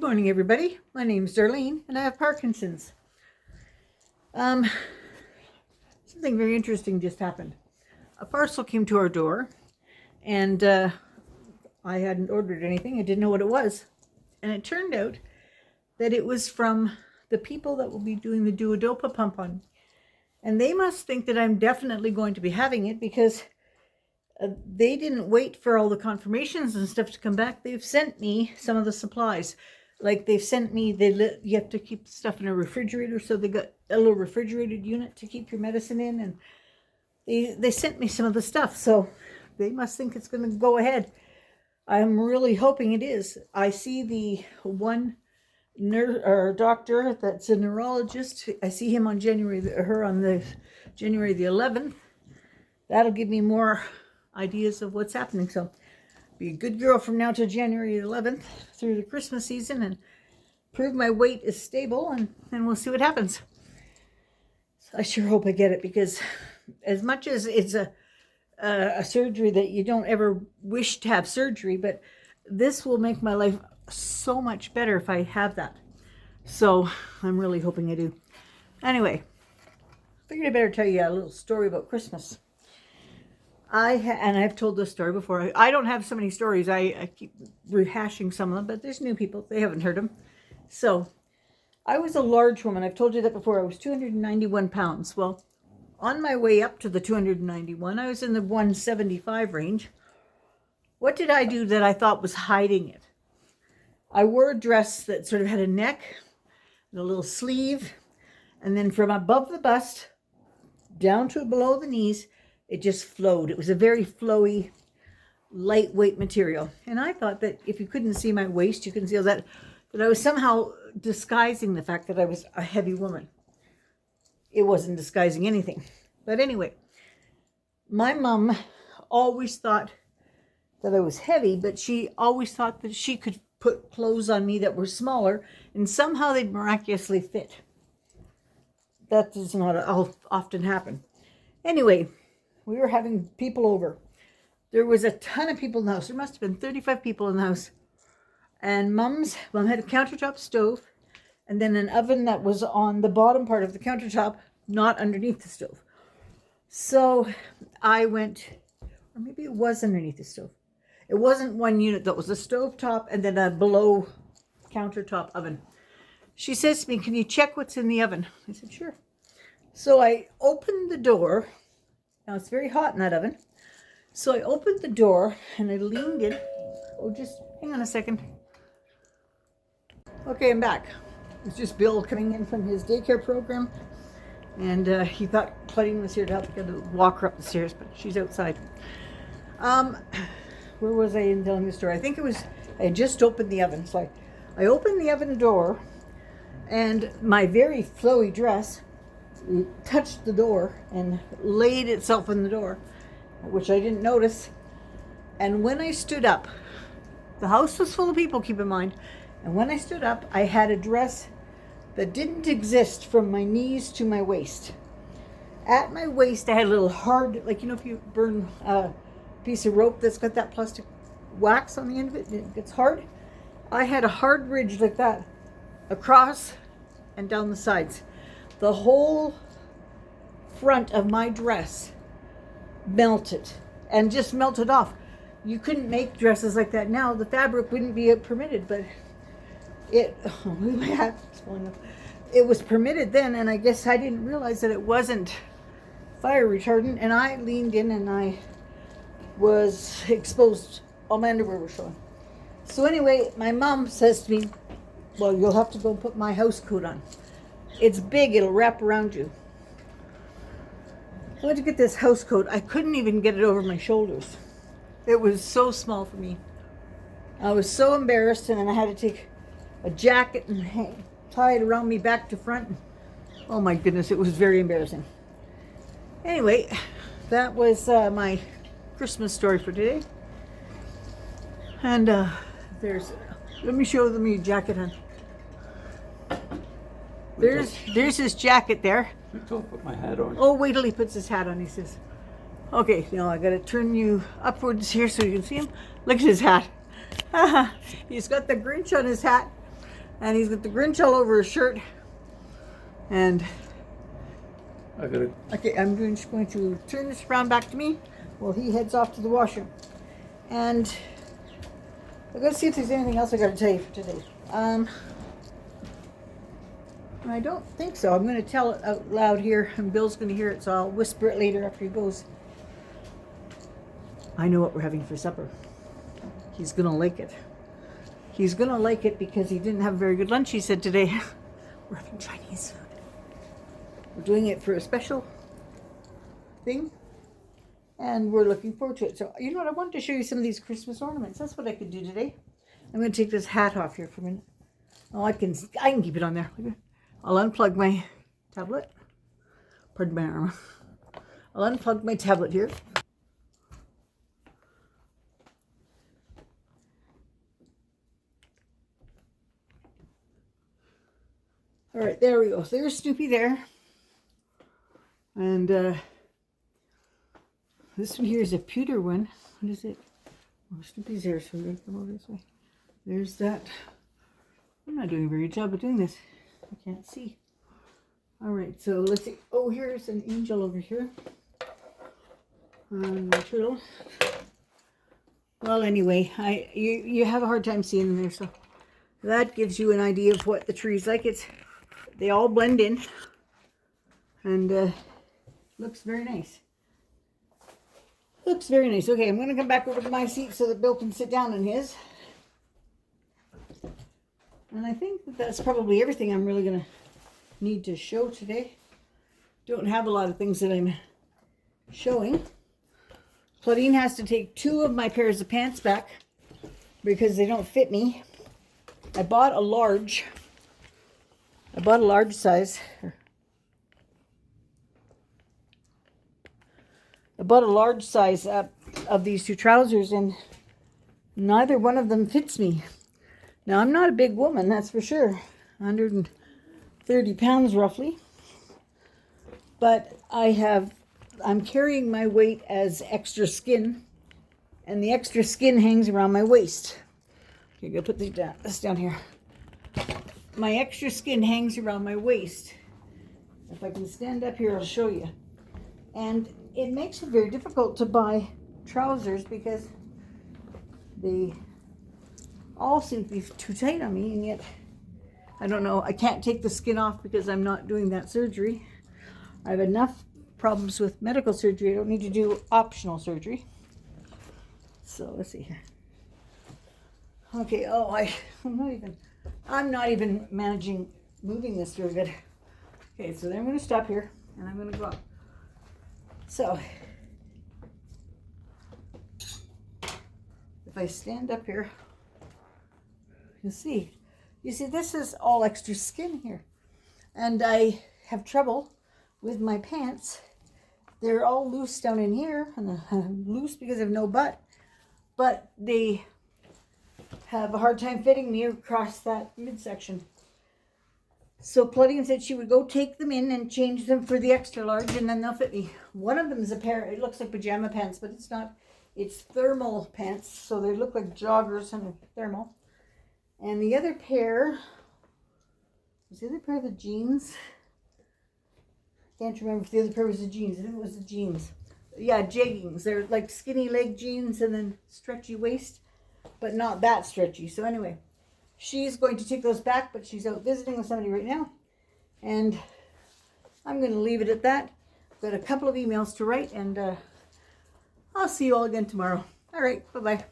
morning, everybody. My name's Darlene, and I have Parkinson's. Something very interesting just happened. A parcel came to our door, and I hadn't ordered anything. I didn't know what it was. And it turned out that it was from the people that will be doing the duodopa pump on. And they must think that I'm definitely going to be having it because they didn't wait for all the confirmations and stuff to come back. They've sent me some of the supplies. Like they've sent me, you have to keep stuff in a refrigerator. So they got a little refrigerated unit to keep your medicine in. And they sent me some of the stuff. So they must think it's going to go ahead. I'm really hoping it is. I see the one nurse or doctor that's a neurologist. I see him on January the 11th. That'll give me more ideas of what's happening. So be a good girl from now to January 11th through the Christmas season and prove my weight is stable, and we'll see what happens. So I sure hope I get it, because as much as it's a surgery that you don't ever wish to have surgery, but this will make my life so much better if I have that. So I'm really hoping I do. Anyway, figured I better tell you a little story about Christmas. And I've told this story before. I don't have so many stories. I keep rehashing some of them, but there's new people. They haven't heard them. So I was a large woman. I've told you that before. I was 291 pounds. Well, on my way up to the 291, I was in the 175 range. What did I do that I thought was hiding it? I wore a dress that sort of had a neck and a little sleeve. And then from above the bust down to below the knees, it just flowed. It was a very flowy, lightweight material. And I thought that if you couldn't see my waist, you couldn't see all that I was somehow disguising the fact that I was a heavy woman. It wasn't disguising anything. But anyway, my mom always thought that I was heavy, but she always thought that she could put clothes on me that were smaller and somehow they'd miraculously fit. That does not often happen. Anyway, we were having people over. There was a ton of people in the house. There must have been 35 people in the house. And Mom had a countertop stove and then an oven that was on the bottom part of the countertop, not underneath the stove. So I went, or maybe it was underneath the stove. It wasn't one unit, that was a stove top and then a below countertop oven. She says to me, "Can you check what's in the oven?" I said, "Sure." So I opened the door. Now it's very hot in that oven. So I opened the door and I leaned in. Oh, just hang on a second. Okay, I'm back. It's just Bill coming in from his daycare program. And he thought Claudine was here to help. I had to walk her up the stairs, but she's outside. Where was I in telling the story? I think it was, I had just opened the oven. So I opened the oven door and my very flowy dress touched the door and laid itself in the door, which I didn't notice. And when I stood up, the house was full of people, keep in mind. And when I stood up, I had a dress that didn't exist from my knees to my waist. At my waist, I had a little hard, like, you know, if you burn a piece of rope that's got that plastic wax on the end of it, it gets hard. I had a hard ridge like that across and down the sides. The whole front of my dress melted and just melted off. You couldn't make dresses like that now. The fabric wouldn't be permitted, but it was permitted then, and I guess I didn't realize that it wasn't fire retardant, and I leaned in and I was exposed. All my underwear was showing. So anyway, my mom says to me, "Well, you'll have to go put my house coat on. It's big, it'll wrap around you." I went to get this house coat. I couldn't even get it over my shoulders. It was so small for me. I was so embarrassed, and then I had to take a jacket and tie it around me back to front. Oh my goodness, it was very embarrassing. Anyway, that was my Christmas story for today. And let me show them your jacket, hon. There's his jacket there. Don't put my hat on. Oh, wait till he puts his hat on, he says. Okay, now I gotta turn you upwards here so you can see him. Look at his hat. He's got the Grinch on his hat. And he's got the Grinch all over his shirt. And I gotta. okay, I'm just going to turn this around back to me while he heads off to the washer. And I'm going to see if there's anything else I got to tell you for today. I don't think so. I'm going to tell it out loud here, and Bill's going to hear it, so I'll whisper it later after he goes. I know what we're having for supper. He's going to like it. He's going to like it because he didn't have a very good lunch, he said today. We're having Chinese food. We're doing it for a special thing, and we're looking forward to it. So, you know what? I wanted to show you some of these Christmas ornaments. That's what I could do today. I'm going to take this hat off here for a minute. Oh, I can keep it on there. I'll unplug my tablet. Pardon my arm. I'll unplug my tablet here. All right, there we go. So there's Snoopy there. And this one here is a pewter one. What is it? Oh, Snoopy's there, so we're going to come over this way. There's that. I'm not doing a very good job of doing this. I can't see. All right, so let's see. Oh, here's an angel over here. And a turtle. Well, anyway, you have a hard time seeing them there, so that gives you an idea of what the tree's like. They all blend in, and looks very nice. Looks very nice. Okay, I'm going to come back over to my seat so that Bill can sit down in his. And I think that's probably everything I'm really going to need to show today. Don't have a lot of things that I'm showing. Claudine has to take 2 of my pairs of pants back because they don't fit me. I bought a large size. I bought a large size of these 2 trousers, and neither one of them fits me. Now, I'm not a big woman, that's for sure. 130 pounds roughly. But I'm carrying my weight as extra skin, and the extra skin hangs around my waist. Okay, I'm going to put this down here. My extra skin hangs around my waist. If I can stand up here, I'll show you. And it makes it very difficult to buy trousers because they all seem to be too tight on me, and yet I don't know, I can't take the skin off because I'm not doing that surgery. I have enough problems with medical surgery. I don't need to do optional surgery. So let's see here. Okay, oh, I'm not even managing moving this very good. Okay, so then I'm going to stop here and I'm going to go up. So if I stand up here, you see this is all extra skin here, and I have trouble with my pants. They're all loose down in here, and I'm loose because I have no butt, but they have a hard time fitting me across that midsection. So Claudine said she would go take them in and change them for the extra large, and then they'll fit me. One of them is a pair, it looks like pajama pants, but it's not. It's thermal pants, so they look like joggers and thermal. And the other pair, was the other pair the jeans? Can't remember if the other pair was the jeans. I think it was the jeans. Yeah, jeggings. They're like skinny leg jeans and then stretchy waist, but not that stretchy. So anyway, she's going to take those back, but she's out visiting with somebody right now. And I'm going to leave it at that. I've got a couple of emails to write, and I'll see you all again tomorrow. All right, bye-bye.